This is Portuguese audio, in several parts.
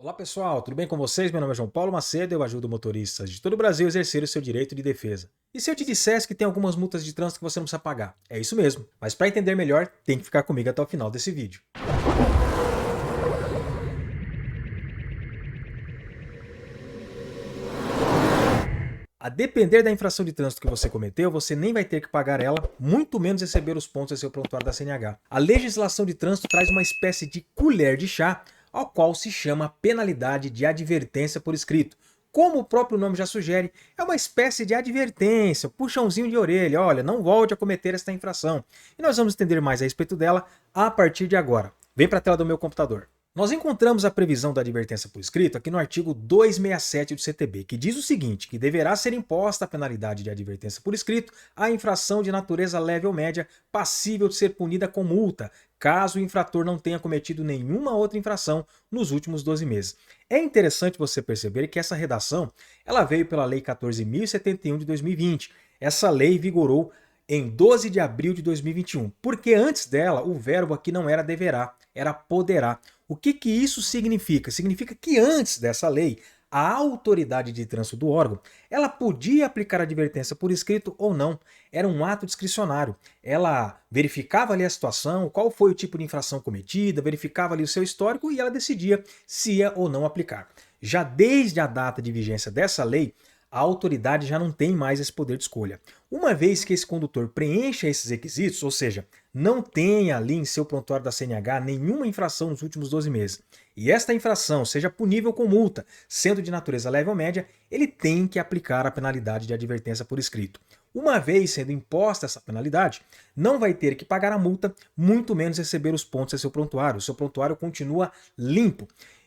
Olá pessoal, tudo bem com vocês? Meu nome é João Paulo Macedo e eu ajudo motoristas de todo o Brasil a exercer o seu direito de defesa. E se eu te dissesse que tem algumas multas de trânsito que você não precisa pagar? É isso mesmo, mas para entender melhor, tem que ficar comigo até o final desse vídeo. A depender da infração de trânsito que você cometeu, você nem vai ter que pagar ela, muito menos receber os pontos em seu prontuário da CNH. A legislação de trânsito traz uma espécie de colher de chá, ao qual se chama penalidade de advertência por escrito. Como o próprio nome já sugere, é uma espécie de advertência, puxãozinho de orelha, olha, não volte a cometer esta infração. E nós vamos entender mais a respeito dela a partir de agora. Vem para a tela do meu computador. Nós encontramos a previsão da advertência por escrito aqui no artigo 267 do CTB, que diz o seguinte, que deverá ser imposta a penalidade de advertência por escrito à infração de natureza leve ou média, passível de ser punida com multa, caso o infrator não tenha cometido nenhuma outra infração nos últimos 12 meses. É interessante você perceber que essa redação ela veio pela Lei 14.071 de 2020. Essa lei vigorou em 12 de abril de 2021, porque antes dela o verbo aqui não era deverá, era poderá. O que isso significa? Significa que antes dessa lei, a autoridade de trânsito do órgão, ela podia aplicar advertência por escrito ou não. Era um ato discricionário. Ela verificava ali a situação, qual foi o tipo de infração cometida, verificava ali o seu histórico e ela decidia se ia ou não aplicar. Já desde a data de vigência dessa lei, a autoridade já não tem mais esse poder de escolha. Uma vez que esse condutor preencha esses requisitos, ou seja, não tenha ali em seu prontuário da CNH nenhuma infração nos últimos 12 meses, e esta infração seja punível com multa, sendo de natureza leve ou média, ele tem que aplicar a penalidade de advertência por escrito. Uma vez sendo imposta essa penalidade, não vai ter que pagar a multa, muito menos receber os pontos em seu prontuário. O seu prontuário continua limpo.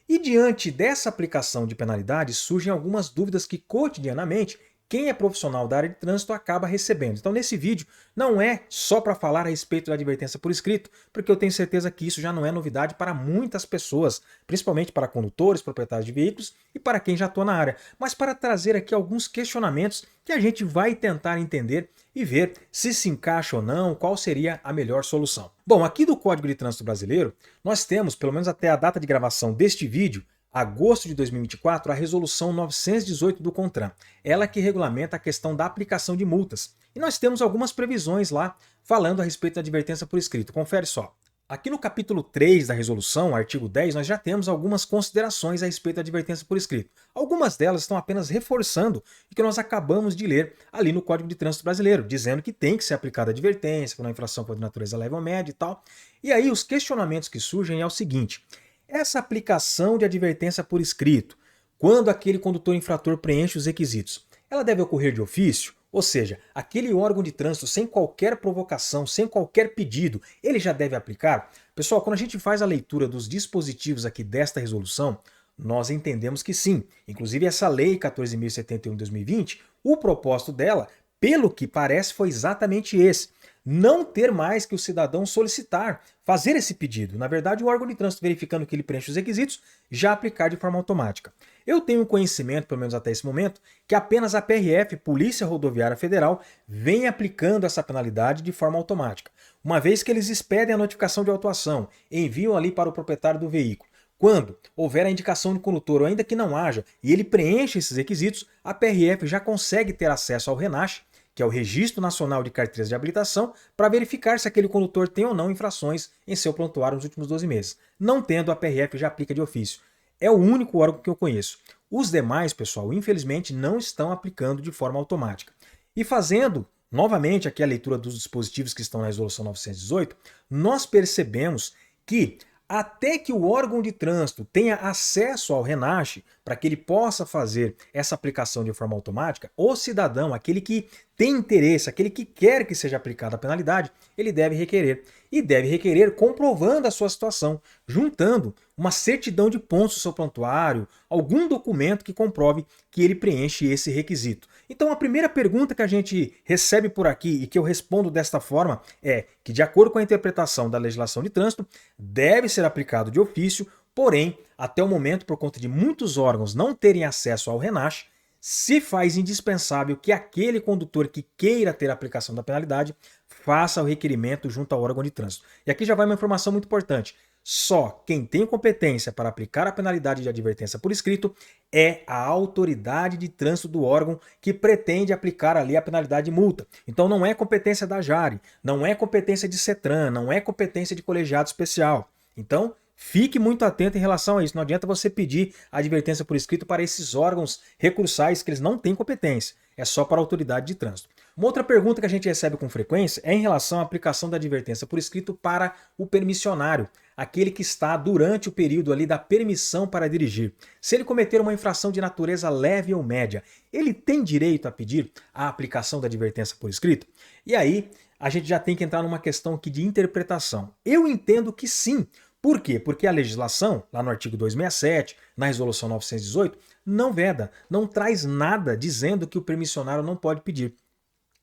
E diante dessa aplicação de penalidade, surgem algumas dúvidas que cotidianamente quem é profissional da área de trânsito acaba recebendo. Então nesse vídeo não é só para falar a respeito da advertência por escrito, porque eu tenho certeza que isso já não é novidade para muitas pessoas, principalmente para condutores, proprietários de veículos e para quem já atua na área, mas para trazer aqui alguns questionamentos que a gente vai tentar entender e ver se encaixa ou não, qual seria a melhor solução. Bom, aqui do Código de Trânsito Brasileiro, nós temos, pelo menos até a data de gravação deste vídeo, agosto de 2024, a Resolução 918 do CONTRAN. Ela que regulamenta a questão da aplicação de multas. E nós temos algumas previsões lá falando a respeito da advertência por escrito. Confere só. Aqui no capítulo 3 da resolução, artigo 10, nós já temos algumas considerações a respeito da advertência por escrito. Algumas delas estão apenas reforçando o que nós acabamos de ler ali no Código de Trânsito Brasileiro, dizendo que tem que ser aplicada a advertência quando a infração for de natureza leve ou média e tal. E aí os questionamentos que surgem é o seguinte: essa aplicação de advertência por escrito, quando aquele condutor infrator preenche os requisitos, ela deve ocorrer de ofício? Ou seja, aquele órgão de trânsito sem qualquer provocação, sem qualquer pedido, ele já deve aplicar? Pessoal, quando a gente faz a leitura dos dispositivos aqui desta resolução, nós entendemos que sim. Inclusive essa lei 14.071 de 2020, o propósito dela, pelo que parece, foi exatamente esse: não ter mais que o cidadão solicitar, fazer esse pedido. Na verdade, o órgão de trânsito, verificando que ele preenche os requisitos, já aplicar de forma automática. Eu tenho conhecimento, pelo menos até esse momento, que apenas a PRF, Polícia Rodoviária Federal, vem aplicando essa penalidade de forma automática. Uma vez que eles expedem a notificação de autuação, enviam ali para o proprietário do veículo. Quando houver a indicação do condutor, ou ainda que não haja, e ele preenche esses requisitos, a PRF já consegue ter acesso ao RENACH, que é o Registro Nacional de Carteiras de Habilitação, para verificar se aquele condutor tem ou não infrações em seu prontuário nos últimos 12 meses. Não tendo, a PRF já aplica de ofício. É o único órgão que eu conheço. Os demais, pessoal, infelizmente não estão aplicando de forma automática. E fazendo novamente aqui a leitura dos dispositivos que estão na Resolução 918, nós percebemos que até que o órgão de trânsito tenha acesso ao RENACH para que ele possa fazer essa aplicação de forma automática, o cidadão, aquele que tem interesse, aquele que quer que seja aplicada a penalidade, ele deve requerer. E deve requerer comprovando a sua situação, juntando uma certidão de pontos do seu prontuário, algum documento que comprove que ele preenche esse requisito. Então a primeira pergunta que a gente recebe por aqui e que eu respondo desta forma é que, de acordo com a interpretação da legislação de trânsito, deve ser aplicado de ofício, porém, até o momento, por conta de muitos órgãos não terem acesso ao RENACH, se faz indispensável que aquele condutor que queira ter a aplicação da penalidade faça o requerimento junto ao órgão de trânsito. E aqui já vai uma informação muito importante. Só quem tem competência para aplicar a penalidade de advertência por escrito é a autoridade de trânsito do órgão que pretende aplicar ali a penalidade de multa. Então não é competência da JARE, não é competência de CETRAN, não é competência de colegiado especial. Então, fique muito atento em relação a isso. Não adianta você pedir advertência por escrito para esses órgãos recursais que eles não têm competência. É só para a autoridade de trânsito. Uma outra pergunta que a gente recebe com frequência é em relação à aplicação da advertência por escrito para o permissionário, aquele que está durante o período ali da permissão para dirigir. Se ele cometer uma infração de natureza leve ou média, ele tem direito a pedir a aplicação da advertência por escrito? E aí, a gente já tem que entrar numa questão aqui de interpretação. Eu entendo que sim. Por quê? Porque a legislação, lá no artigo 267, na resolução 918, não veda, não traz nada dizendo que o permissionário não pode pedir.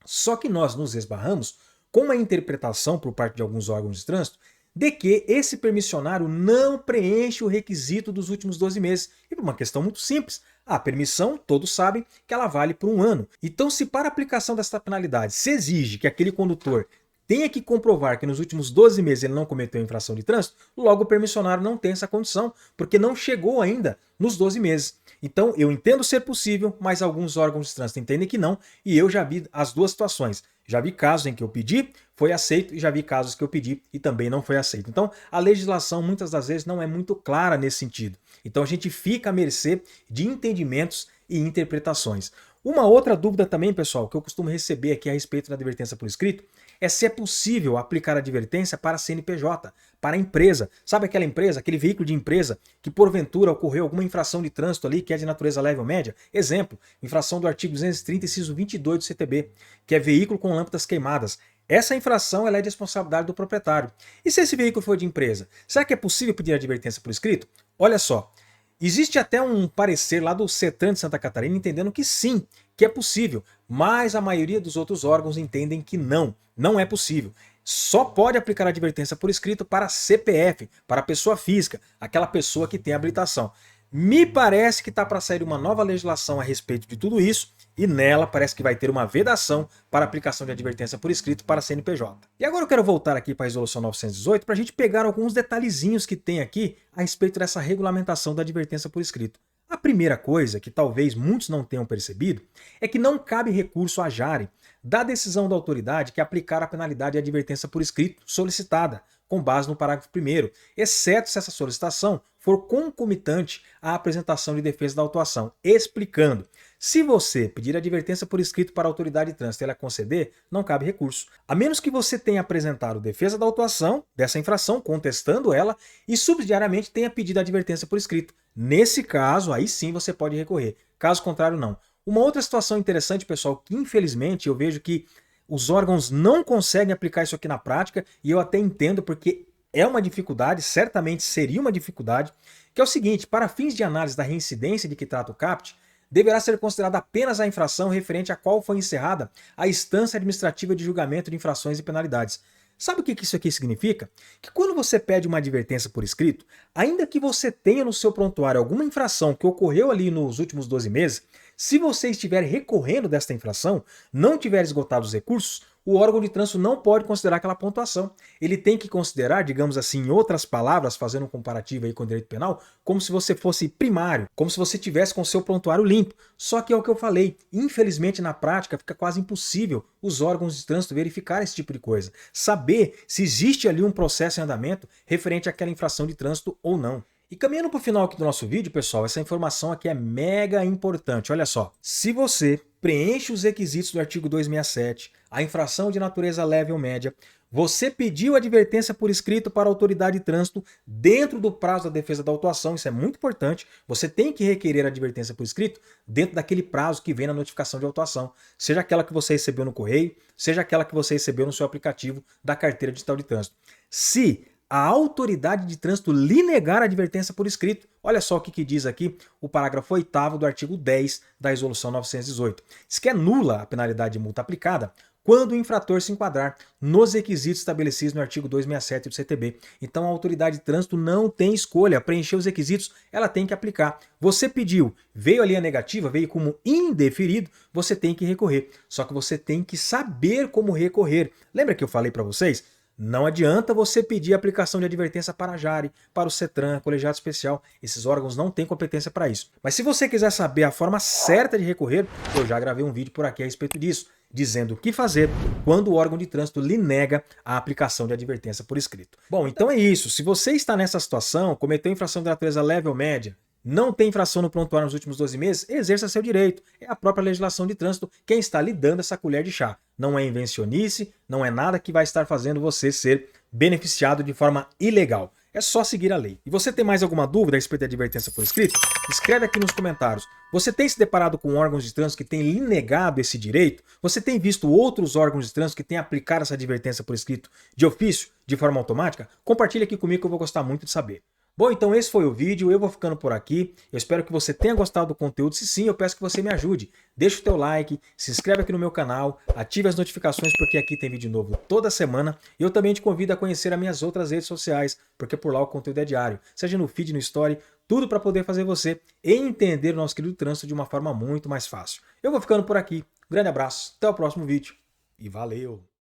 Só que nós nos esbarramos com uma interpretação por parte de alguns órgãos de trânsito de que esse permissionário não preenche o requisito dos últimos 12 meses. E por uma questão muito simples, a permissão, todos sabem que ela vale por 1 ano. Então, se para a aplicação dessa penalidade se exige que aquele condutor tenha que comprovar que nos últimos 12 meses ele não cometeu infração de trânsito, logo o permissionário não tem essa condição, porque não chegou ainda nos 12 meses. Então, eu entendo ser possível, mas alguns órgãos de trânsito entendem que não, e eu já vi as duas situações. Já vi casos em que eu pedi, foi aceito, e já vi casos que eu pedi e também não foi aceito. Então, a legislação muitas das vezes não é muito clara nesse sentido. Então, a gente fica à mercê de entendimentos e interpretações. Uma outra dúvida também, pessoal, que eu costumo receber aqui a respeito da advertência por escrito, é se é possível aplicar a advertência para a CNPJ, para a empresa. Sabe aquela empresa, aquele veículo de empresa que porventura ocorreu alguma infração de trânsito ali que é de natureza leve ou média? Exemplo, infração do artigo 230, inciso 22 do CTB, que é veículo com lâmpadas queimadas. Essa infração ela é de responsabilidade do proprietário. E se esse veículo for de empresa, será que é possível pedir advertência por escrito? Olha só, existe até um parecer lá do CETRAN de Santa Catarina entendendo que sim, que é possível, mas a maioria dos outros órgãos entendem que não é possível. Só pode aplicar a advertência por escrito para CPF, para pessoa física, aquela pessoa que tem habilitação. Me parece que está para sair uma nova legislação a respeito de tudo isso, e nela parece que vai ter uma vedação para aplicação de advertência por escrito para CNPJ. E agora eu quero voltar aqui para a resolução 918 para a gente pegar alguns detalhezinhos que tem aqui a respeito dessa regulamentação da advertência por escrito. A primeira coisa, que talvez muitos não tenham percebido, é que não cabe recurso à JARE da decisão da autoridade que aplicar a penalidade de advertência por escrito solicitada, com base no parágrafo 1º, exceto se essa solicitação for concomitante à apresentação de defesa da autuação, explicando. Se você pedir advertência por escrito para a autoridade de trânsito e ela conceder, não cabe recurso. A menos que você tenha apresentado defesa da autuação dessa infração, contestando ela, e subsidiariamente tenha pedido advertência por escrito. Nesse caso, aí sim você pode recorrer. Caso contrário, não. Uma outra situação interessante, pessoal, que infelizmente eu vejo que os órgãos não conseguem aplicar isso aqui na prática, e eu até entendo porque é uma dificuldade, certamente seria uma dificuldade, que é o seguinte: para fins de análise da reincidência de que trata o CAPT, deverá ser considerada apenas a infração referente à qual foi encerrada a instância administrativa de julgamento de infrações e penalidades. Sabe o que isso aqui significa? Que quando você pede uma advertência por escrito, ainda que você tenha no seu prontuário alguma infração que ocorreu ali nos últimos 12 meses, se você estiver recorrendo desta infração, não tiver esgotado os recursos, o órgão de trânsito não pode considerar aquela pontuação. Ele tem que considerar, digamos assim, em outras palavras, fazendo um comparativo aí com o direito penal, como se você fosse primário, como se você tivesse com o seu prontuário limpo. Só que é o que eu falei, infelizmente na prática fica quase impossível os órgãos de trânsito verificar esse tipo de coisa, saber se existe ali um processo em andamento referente àquela infração de trânsito ou não. E caminhando para o final aqui do nosso vídeo, pessoal, essa informação aqui é mega importante. Olha só, se você preenche os requisitos do artigo 267, a infração de natureza leve ou média, você pediu advertência por escrito para a autoridade de trânsito dentro do prazo da defesa da autuação, isso é muito importante, você tem que requerer a advertência por escrito dentro daquele prazo que vem na notificação de autuação, seja aquela que você recebeu no correio, seja aquela que você recebeu no seu aplicativo da carteira digital de trânsito. Se a autoridade de trânsito lhe negar a advertência por escrito, olha só o que diz aqui o parágrafo 8º do artigo 10 da resolução 918. Diz que é nula a penalidade de multa aplicada quando o infrator se enquadrar nos requisitos estabelecidos no artigo 267 do CTB. Então a autoridade de trânsito não tem escolha, preencher os requisitos, ela tem que aplicar. Você pediu, veio ali a negativa, veio como indeferido, você tem que recorrer. Só que você tem que saber como recorrer. Lembra que eu falei para vocês? Não adianta você pedir aplicação de advertência para a Jari, para o CETRAN, colegiado especial. Esses órgãos não têm competência para isso. Mas se você quiser saber a forma certa de recorrer, eu já gravei um vídeo por aqui a respeito disso, dizendo o que fazer quando o órgão de trânsito lhe nega a aplicação de advertência por escrito. Bom, então é isso. Se você está nessa situação, cometeu infração de natureza leve ou média, não tem infração no prontuário nos últimos 12 meses, exerça seu direito. É a própria legislação de trânsito quem está lhe dando essa colher de chá. Não é invencionice, não é nada que vai estar fazendo você ser beneficiado de forma ilegal. É só seguir a lei. E você tem mais alguma dúvida a respeito da advertência por escrito? Escreve aqui nos comentários. Você tem se deparado com órgãos de trânsito que têm lhe negado esse direito? Você tem visto outros órgãos de trânsito que têm aplicado essa advertência por escrito de ofício, de forma automática? Compartilhe aqui comigo que eu vou gostar muito de saber. Bom, então esse foi o vídeo, eu vou ficando por aqui, eu espero que você tenha gostado do conteúdo, se sim, eu peço que você me ajude, deixa o teu like, se inscreve aqui no meu canal, ative as notificações porque aqui tem vídeo novo toda semana, e eu também te convido a conhecer as minhas outras redes sociais, porque por lá o conteúdo é diário, seja no feed, no story, tudo para poder fazer você entender o nosso querido trânsito de uma forma muito mais fácil. Eu vou ficando por aqui, grande abraço, até o próximo vídeo, e valeu!